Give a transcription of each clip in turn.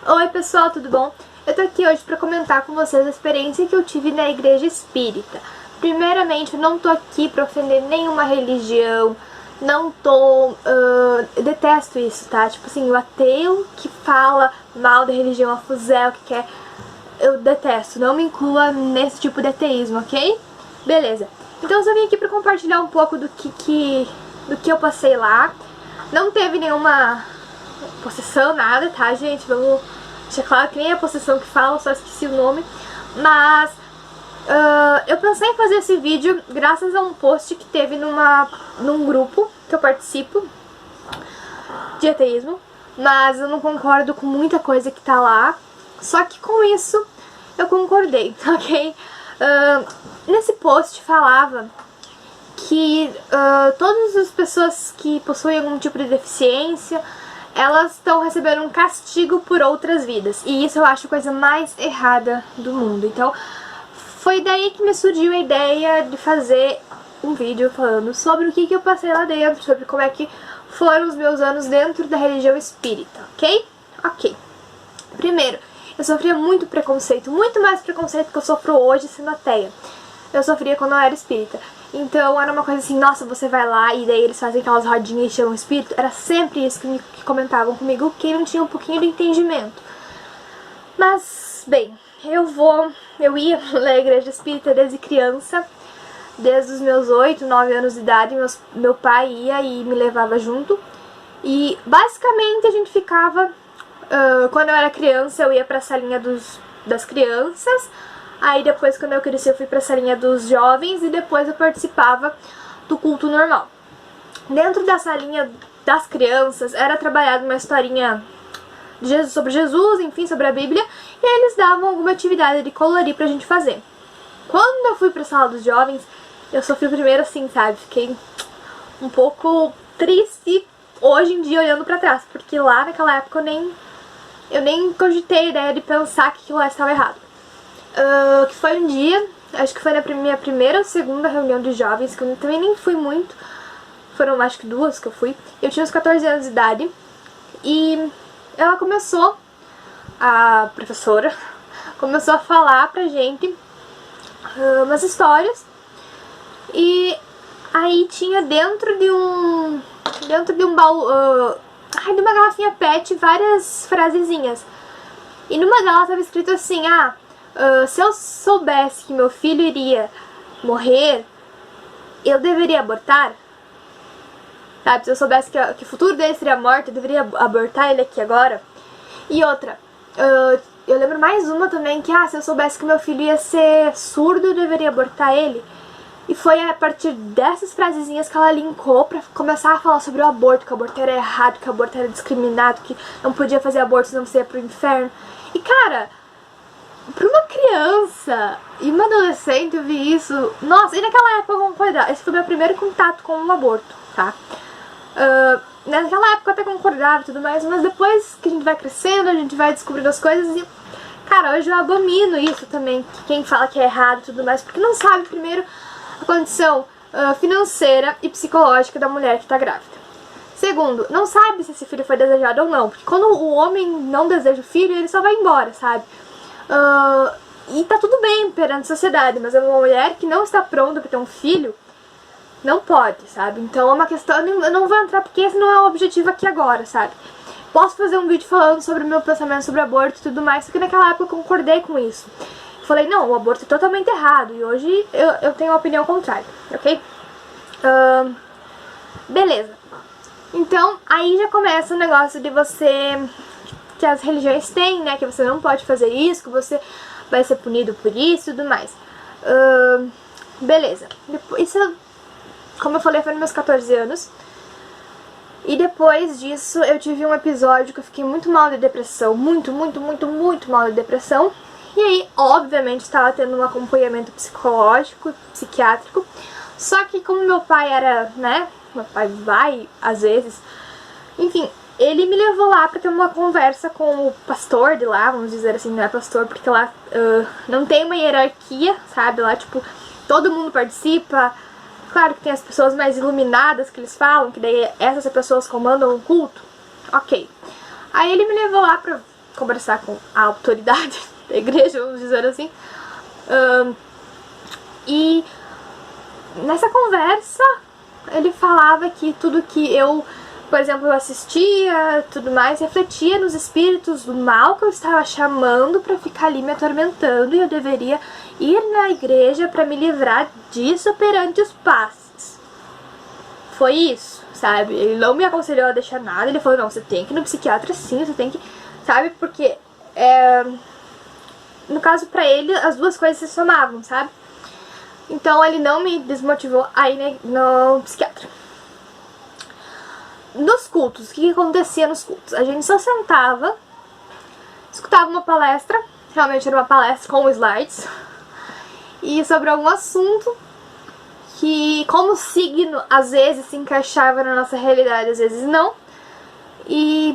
Oi pessoal, tudo bom? Eu tô aqui hoje pra comentar com vocês a experiência que eu tive na igreja espírita. Primeiramente, eu não tô aqui pra ofender nenhuma religião, não tô... eu detesto isso, tá? Tipo assim, o ateu que fala mal da religião, a fuzel, que quer... Eu detesto, não me inclua nesse tipo de ateísmo, ok? Beleza. Então eu só vim aqui pra compartilhar um pouco do que eu passei lá. Não teve nenhuma possessão, nada, tá, gente? Vamos deixar claro que nem a possessão que fala, só esqueci o nome. Mas eu pensei em fazer esse vídeo graças a um post que teve num grupo que eu participo de ateísmo, mas eu não concordo com muita coisa que tá lá. Só que com isso eu concordei, ok? Nesse post falava que todas as pessoas que possuem algum tipo de deficiência, elas estão recebendo um castigo por outras vidas. E isso eu acho a coisa mais errada do mundo. Então, foi daí que me surgiu a ideia de fazer um vídeo falando sobre o que eu passei lá dentro, sobre como é que foram os meus anos dentro da religião espírita, ok? Ok. Primeiro, eu sofria muito preconceito, muito mais preconceito que eu sofro hoje sendo ateia. Eu sofria quando eu era espírita. Então era uma coisa assim, nossa, você vai lá e daí eles fazem aquelas rodinhas e chamam o espírito. Era sempre isso que comentavam comigo, quem não tinha um pouquinho de entendimento. Mas, bem, eu ia na igreja espírita desde criança, desde os meus 8, 9 anos de idade, meu pai ia e me levava junto. E basicamente a gente ficava, quando eu era criança eu ia pra salinha das crianças. Aí depois, quando eu cresci, eu fui pra salinha dos jovens e depois eu participava do culto normal. Dentro da salinha das crianças era trabalhada uma historinha sobre Jesus, enfim, sobre a Bíblia, e aí eles davam alguma atividade de colorir pra gente fazer. Quando eu fui pra sala dos jovens, eu sofri primeiro assim, sabe? Fiquei um pouco triste hoje em dia olhando pra trás, porque lá naquela época eu nem cogitei a ideia de pensar que aquilo lá estava errado. Que foi um dia, acho que foi na minha primeira ou segunda reunião de jovens, que eu também nem fui muito, foram acho que 2 que eu fui. Eu tinha uns 14 anos de idade e ela começou, a professora começou a falar pra gente umas histórias, e aí tinha dentro de um baú, de uma garrafinha PET, várias frasezinhas, e numa delas estava escrito assim: se eu soubesse que meu filho iria morrer, eu deveria abortar? Sabe, se eu soubesse que o futuro dele seria morte, eu deveria abortar ele aqui agora? E outra, eu lembro mais uma também, que se eu soubesse que meu filho ia ser surdo, eu deveria abortar ele? E foi a partir dessas frasezinhas que ela linkou pra começar a falar sobre o aborto, que o aborto era errado, que o aborto era discriminado, que não podia fazer aborto senão você ia pro inferno. E cara, pra uma criança e uma adolescente eu vi isso, nossa, e naquela época eu concordava. Esse foi meu primeiro contato com o aborto, tá? Naquela época eu até concordava e tudo mais, mas depois que a gente vai crescendo, a gente vai descobrindo as coisas e, cara, hoje eu abomino isso também, quem fala que é errado e tudo mais, porque não sabe primeiro a condição financeira e psicológica da mulher que tá grávida. Segundo, não sabe se esse filho foi desejado ou não, porque quando o homem não deseja o filho, ele só vai embora, sabe? E tá tudo bem perante a sociedade, mas uma mulher que não está pronta pra ter um filho não pode, sabe? Então é uma questão, eu não vou entrar porque esse não é o objetivo aqui agora, sabe? Posso fazer um vídeo falando sobre o meu pensamento sobre aborto e tudo mais, só que naquela época eu concordei com isso. Falei, não, o aborto é totalmente errado, e hoje eu tenho uma opinião contrária, ok? Beleza. Então, aí já começa o negócio de você, que as religiões têm, né, que você não pode fazer isso, que você vai ser punido por isso e tudo mais. Beleza. Isso, como eu falei, foi nos meus 14 anos. E depois disso eu tive um episódio que eu fiquei muito mal de depressão, muito mal de depressão. E aí, obviamente, estava tendo um acompanhamento psicológico, psiquiátrico. Só que como meu pai era, né, meu pai vai às vezes, enfim, ele me levou lá pra ter uma conversa com o pastor de lá, vamos dizer assim, não é pastor, porque lá não tem uma hierarquia, sabe? Lá, tipo, todo mundo participa. Claro que tem as pessoas mais iluminadas que eles falam, que daí essas pessoas comandam o culto. Ok. Aí ele me levou lá pra conversar com a autoridade da igreja, vamos dizer assim. E nessa conversa ele falava que tudo que eu, por exemplo, eu assistia, tudo mais, refletia nos espíritos do mal que eu estava chamando pra ficar ali me atormentando, e eu deveria ir na igreja pra me livrar disso perante os passes. Foi isso, sabe? Ele não me aconselhou a deixar nada, ele falou, não, você tem que ir no psiquiatra sim, você tem que, sabe? Porque, no caso pra ele, as duas coisas se somavam, sabe? Então ele não me desmotivou a ir no psiquiatra. Nos cultos, o que acontecia nos cultos? A gente só sentava, escutava uma palestra, realmente era uma palestra com slides, e sobre algum assunto que, como signo, às vezes se encaixava na nossa realidade, às vezes não. E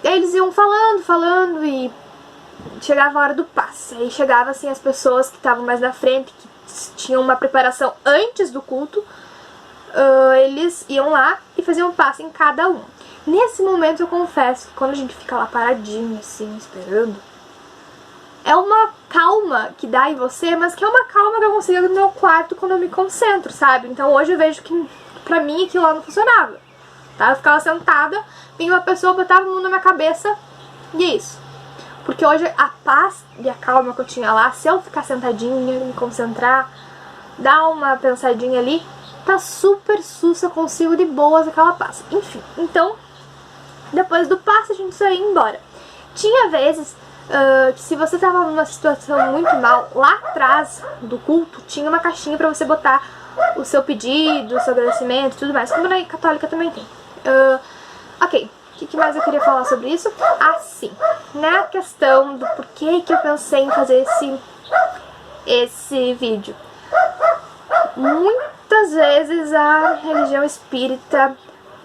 aí eles iam falando, e chegava a hora do passe. Aí chegava assim as pessoas que estavam mais na frente, que tinham uma preparação antes do culto, eles iam lá e faziam um passe em cada um. Nesse momento eu confesso que quando a gente fica lá paradinho assim, esperando, é uma calma que dá em você, mas que é uma calma que eu consigo no meu quarto quando eu me concentro, sabe? Então hoje eu vejo que pra mim aquilo lá não funcionava, tá? Eu ficava sentada, vinha uma pessoa, botava a mão na minha cabeça e é isso. Porque hoje a paz e a calma que eu tinha lá, se eu ficar sentadinha, me concentrar, dar uma pensadinha ali, tá super sussa, eu consigo de boas aquela paz. Enfim, então, depois do passe a gente só ia embora. Tinha vezes que se você tava numa situação muito mal, lá atrás do culto tinha uma caixinha pra você botar o seu pedido, o seu agradecimento e tudo mais, como na católica também tem. Ok. O que mais eu queria falar sobre isso? Sim, na questão do porquê que eu pensei em fazer esse vídeo. Muitas vezes a religião espírita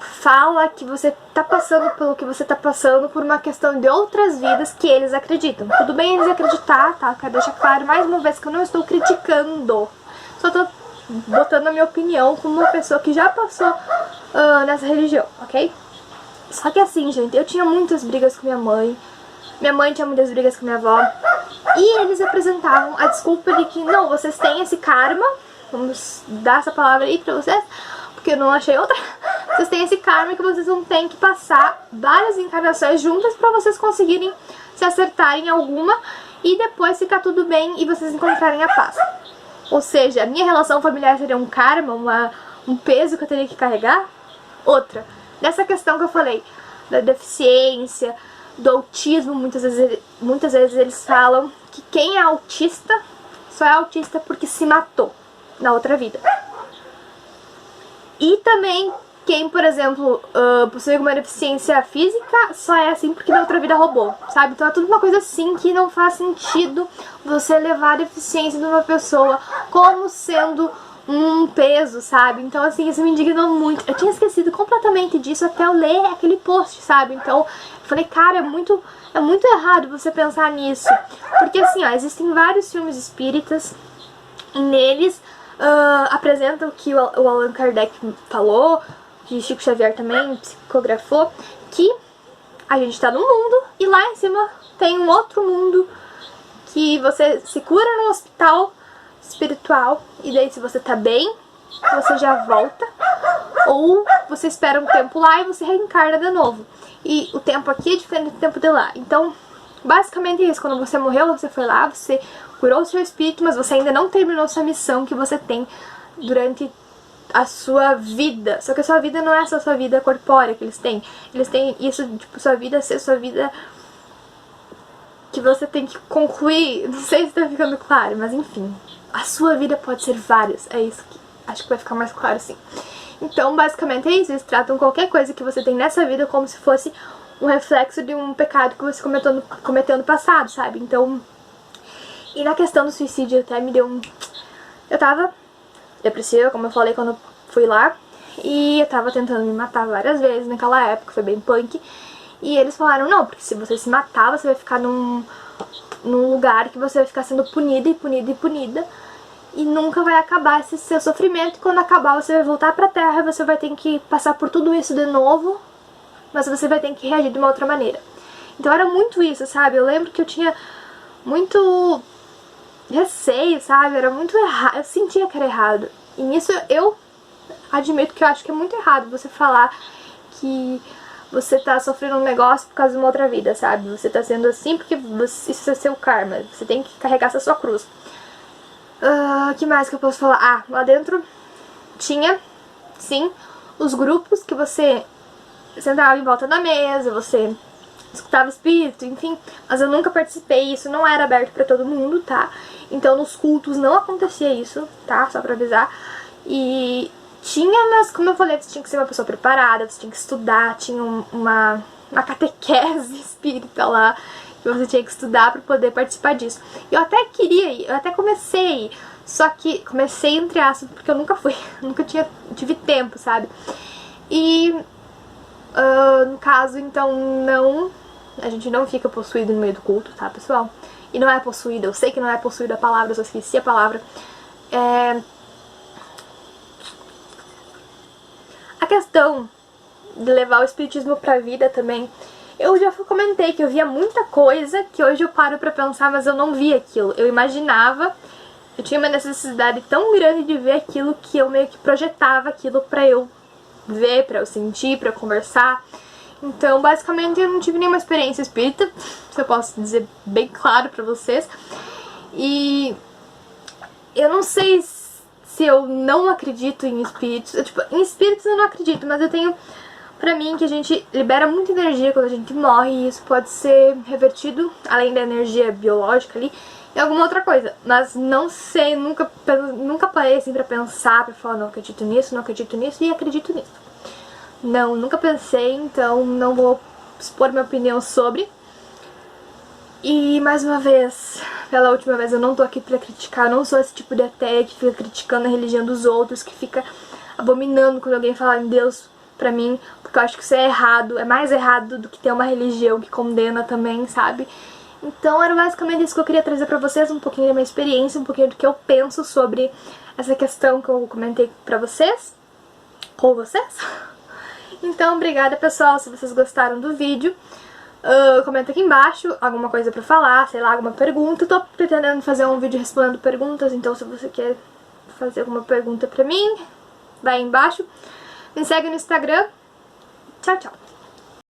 fala que você tá passando pelo que você tá passando por uma questão de outras vidas que eles acreditam. Tudo bem eles acreditar, tá? Quero deixar claro mais uma vez que eu não estou criticando. Só tô botando a minha opinião como uma pessoa que já passou nessa religião, ok? Só que assim, gente, eu tinha muitas brigas com minha mãe tinha muitas brigas com minha avó, e eles apresentavam a desculpa de que, não, vocês têm esse karma, vamos dar essa palavra aí pra vocês, porque eu não achei outra, vocês têm esse karma que vocês vão ter que passar várias encarnações juntas pra vocês conseguirem se acertarem em alguma, e depois ficar tudo bem e vocês encontrarem a paz. Ou seja, a minha relação familiar seria um karma, um peso que eu teria que carregar? Outra. Dessa questão que eu falei, da deficiência, do autismo, muitas vezes eles falam que quem é autista só é autista porque se matou na outra vida. E também quem, por exemplo, possui alguma deficiência física só é assim porque na outra vida roubou, sabe? Então é tudo uma coisa assim que não faz sentido você levar a deficiência de uma pessoa como sendo um peso, sabe? Então assim, isso me indignou muito. Eu tinha esquecido completamente disso até eu ler aquele post, sabe? Então eu falei, cara, é muito errado você pensar nisso. Porque assim, ó, existem vários filmes espíritas e neles apresentam o que o Allan Kardec falou, que Chico Xavier também psicografou, que a gente tá num mundo e lá em cima tem um outro mundo que você se cura num hospital espiritual, e daí se você tá bem, você já volta, ou você espera um tempo lá e você reencarna de novo. E o tempo aqui é diferente do tempo de lá. Então, basicamente é isso. Quando você morreu, você foi lá, você curou o seu espírito, mas você ainda não terminou sua missão que você tem durante a sua vida. Só que a sua vida não é só a sua vida corpórea que eles têm. Eles têm isso, tipo, sua vida ser sua vida que você tem que concluir. Não sei se tá ficando claro, mas enfim. A sua vida pode ser várias. É isso que acho que vai ficar mais claro assim. Então, basicamente é isso. Eles tratam qualquer coisa que você tem nessa vida como se fosse um reflexo de um pecado que você cometeu no passado, sabe? Então... E na questão do suicídio até me deu um... Eu tava depressiva, como eu falei quando eu fui lá. E eu tava tentando me matar várias vezes naquela época, foi bem punk. E eles falaram, não, porque se você se matar, você vai ficar num lugar que você vai ficar sendo punida e punida e punida. E nunca vai acabar esse seu sofrimento. E quando acabar, você vai voltar pra terra, você vai ter que passar por tudo isso de novo, mas você vai ter que reagir de uma outra maneira. Então era muito isso, sabe? Eu lembro que eu tinha muito receio, sabe? Era muito errado, eu sentia que era errado. E nisso eu admito que eu acho que é muito errado você falar que você tá sofrendo um negócio por causa de uma outra vida, sabe? Você tá sendo assim porque isso é seu karma. Você tem que carregar essa sua cruz. Que mais que eu posso falar? Ah, lá dentro tinha, sim, os grupos que você sentava em volta da mesa, você escutava espírito, enfim. Mas eu nunca participei, isso não era aberto pra todo mundo, tá? Então nos cultos não acontecia isso, tá? Só pra avisar. E tinha, mas como eu falei, você tinha que ser uma pessoa preparada, você tinha que estudar, tinha uma catequese espírita lá, que você tinha que estudar pra poder participar disso. Eu até queria ir, eu até comecei a ir, só que comecei entre aspas, porque eu nunca fui, nunca tive tempo, sabe? E no caso, então, não, a gente não fica possuído no meio do culto, tá, pessoal? E não é possuído, eu sei que não é possuído a palavra, eu só esqueci a palavra. A questão de levar o espiritismo pra vida também, eu já comentei que eu via muita coisa que hoje eu paro pra pensar, mas eu não via aquilo. Eu imaginava, eu tinha uma necessidade tão grande de ver aquilo que eu meio que projetava aquilo pra eu ver, pra eu sentir, pra eu conversar. Então, basicamente, eu não tive nenhuma experiência espírita, se eu posso dizer bem claro pra vocês. E eu não sei se eu não acredito em espíritos. Em espíritos eu não acredito, mas eu tenho pra mim que a gente libera muita energia quando a gente morre e isso pode ser revertido, além da energia biológica ali, em alguma outra coisa. Mas não sei, nunca parei assim pra pensar, pra falar, não acredito nisso e acredito nisso. Não, nunca pensei, então não vou expor minha opinião sobre. E mais uma vez, pela última vez, eu não tô aqui pra criticar, eu não sou esse tipo de ateia que fica criticando a religião dos outros, que fica abominando quando alguém fala em Deus pra mim, porque eu acho que isso é errado, é mais errado do que ter uma religião que condena também, sabe? Então era basicamente isso que eu queria trazer pra vocês, um pouquinho da minha experiência, um pouquinho do que eu penso sobre essa questão que eu comentei pra vocês, com vocês. Então, obrigada pessoal, se vocês gostaram do vídeo. Comenta aqui embaixo alguma coisa pra falar, sei lá, alguma pergunta. Eu tô pretendendo fazer um vídeo respondendo perguntas, então se você quer fazer alguma pergunta pra mim, vai aí embaixo. Me segue no Instagram. Tchau, tchau.